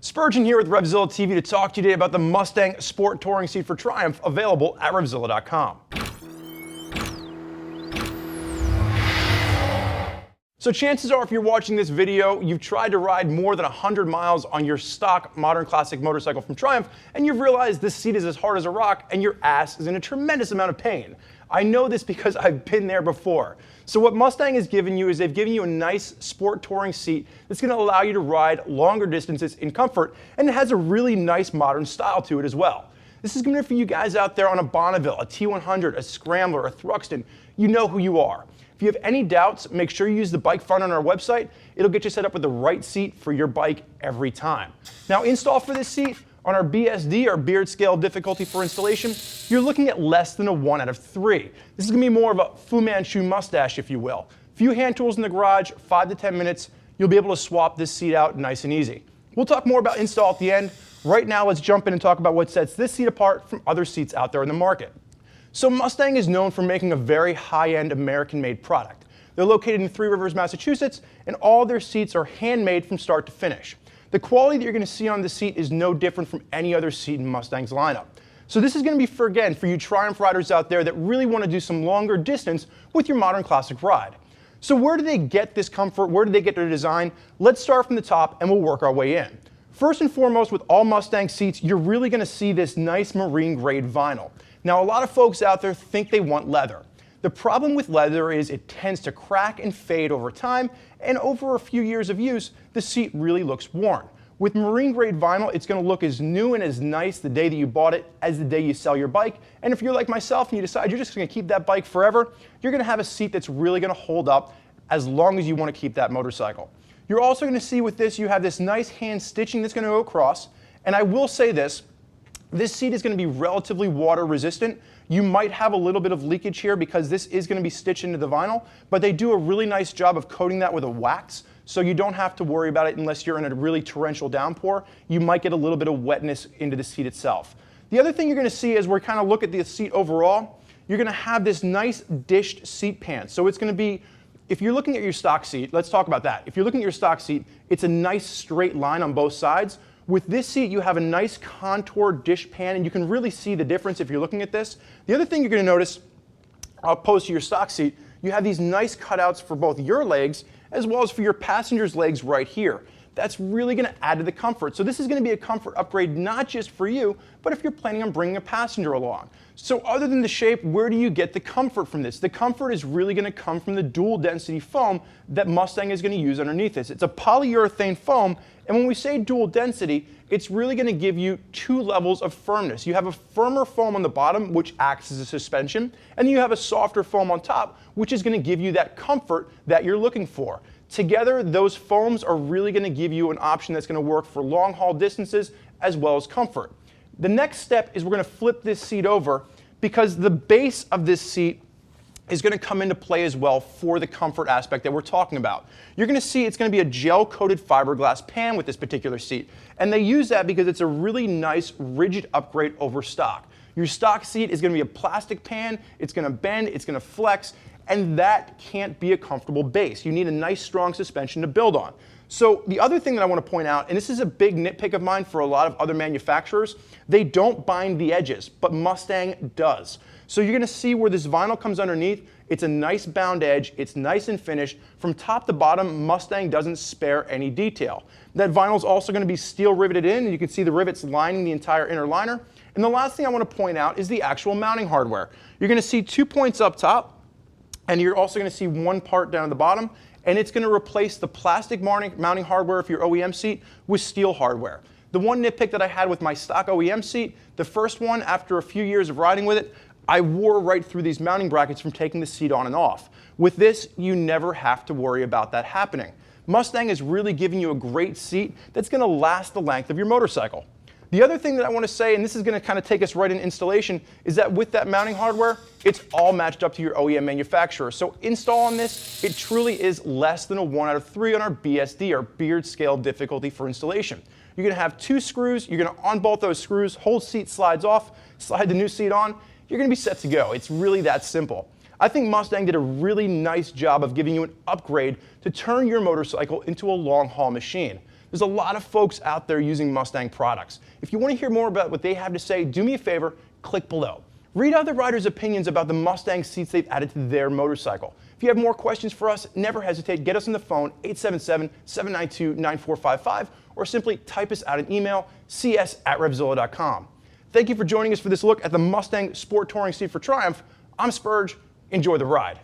Spurgeon here with RevZilla TV to talk to you today about the Mustang Sport Touring seat for Triumph, available at RevZilla.com. So chances are, if you're watching this video, you've tried to ride more than 100 miles on your stock modern classic motorcycle from Triumph, and you've realized this seat is as hard as a rock and your ass is in a tremendous amount of pain. I know this because I've been there before. So what Mustang has given you is they've given you a nice sport touring seat that's going to allow you to ride longer distances in comfort, and it has a really nice modern style to it as well. This is going to be for you guys out there on a Bonneville, a T100, a Scrambler, a Thruxton. You know who you are. If you have any doubts, make sure you use the bike finder on our website. It'll get you set up with the right seat for your bike every time. Now, install for this seat on our BSD, our beard scale difficulty for installation, you're looking at less than a 1 out of 3. This is going to be more of a Fu Manchu mustache, if you will. Few hand tools in the garage, 5 to 10 minutes, you'll be able to swap this seat out nice and easy. We'll talk more about install at the end. Right now, let's jump in and talk about what sets this seat apart from other seats out there in the market. So Mustang is known for making a very high-end American-made product. They're located in Three Rivers, Massachusetts, and all their seats are handmade from start to finish. The quality that you're going to see on the seat is no different from any other seat in Mustang's lineup. So this is going to be for you Triumph riders out there that really want to do some longer distance with your modern classic ride. So where do they get this comfort? Where do they get their design? Let's start from the top and we'll work our way in. First and foremost, with all Mustang seats, you're really going to see this nice marine grade vinyl. Now, a lot of folks out there think they want leather. The problem with leather is it tends to crack and fade over time, and over a few years of use, the seat really looks worn. With marine grade vinyl, it's going to look as new and as nice the day that you bought it as the day you sell your bike. And if you're like myself and you decide you're just going to keep that bike forever, you're going to have a seat that's really going to hold up as long as you want to keep that motorcycle. You're also going to see with this, you have this nice hand stitching that's going to go across. And I will say this seat is going to be relatively water resistant. You might have a little bit of leakage here because this is going to be stitched into the vinyl, but they do a really nice job of coating that with a wax, so you don't have to worry about it unless you're in a really torrential downpour. You might get a little bit of wetness into the seat itself. The other thing you're going to see as we kind of look at the seat overall, you're going to have this nice dished seat pan. So it's going to be, if you're looking at your stock seat, let's talk about that. If you're looking at your stock seat, it's a nice straight line on both sides. With this seat, you have a nice contour dish pan, and you can really see the difference if you're looking at this. The other thing you're going to notice, opposed to your stock seat, you have these nice cutouts for both your legs as well as for your passenger's legs right here. That's really going to add to the comfort. So this is going to be a comfort upgrade not just for you, but if you're planning on bringing a passenger along. So other than the shape, where do you get the comfort from this? The comfort is really going to come from the dual density foam that Mustang is going to use underneath this. It's a polyurethane foam, and when we say dual density, it's really going to give you 2 levels of firmness. You have a firmer foam on the bottom, which acts as a suspension, and you have a softer foam on top, which is going to give you that comfort that you're looking for. Together, those foams are really going to give you an option that's going to work for long haul distances as well as comfort. The next step is we're going to flip this seat over because the base of this seat is going to come into play as well for the comfort aspect that we're talking about. You're going to see it's going to be a gel-coated fiberglass pan with this particular seat, and they use that because it's a really nice rigid upgrade over stock. Your stock seat is going to be a plastic pan, it's going to bend, it's going to flex, and that can't be a comfortable base. You need a nice strong suspension to build on. So the other thing that I want to point out, and this is a big nitpick of mine for a lot of other manufacturers, they don't bind the edges, but Mustang does. So you're going to see where this vinyl comes underneath, it's a nice bound edge, it's nice and finished. From top to bottom, Mustang doesn't spare any detail. That vinyl is also going to be steel riveted in, and you can see the rivets lining the entire inner liner. And the last thing I want to point out is the actual mounting hardware. You're going to see 2 points up top, and you're also going to see 1 part down at the bottom, and it's going to replace the plastic mounting hardware for your OEM seat with steel hardware. The one nitpick that I had with my stock OEM seat, the first one, after a few years of riding with it, I wore right through these mounting brackets from taking the seat on and off. With this, you never have to worry about that happening. Mustang is really giving you a great seat that's going to last the length of your motorcycle. The other thing that I want to say, and this is going to kind of take us right in installation, is that with that mounting hardware, it's all matched up to your OEM manufacturer. So install on this, it truly is less than a 1 out of 3 on our BSD, our beard scale difficulty for installation. You're going to have 2 screws, you're going to unbolt those screws, whole seat slides off, slide the new seat on, you're going to be set to go. It's really that simple. I think Mustang did a really nice job of giving you an upgrade to turn your motorcycle into a long haul machine. There's a lot of folks out there using Mustang products. If you want to hear more about what they have to say, do me a favor, click below. Read other riders' opinions about the Mustang seats they've added to their motorcycle. If you have more questions for us, never hesitate. Get us on the phone, 877-792-9455, or simply type us out an email, cs@revzilla.com. Thank you for joining us for this look at the Mustang Sport Touring seat for Triumph. I'm Spurge. Enjoy the ride.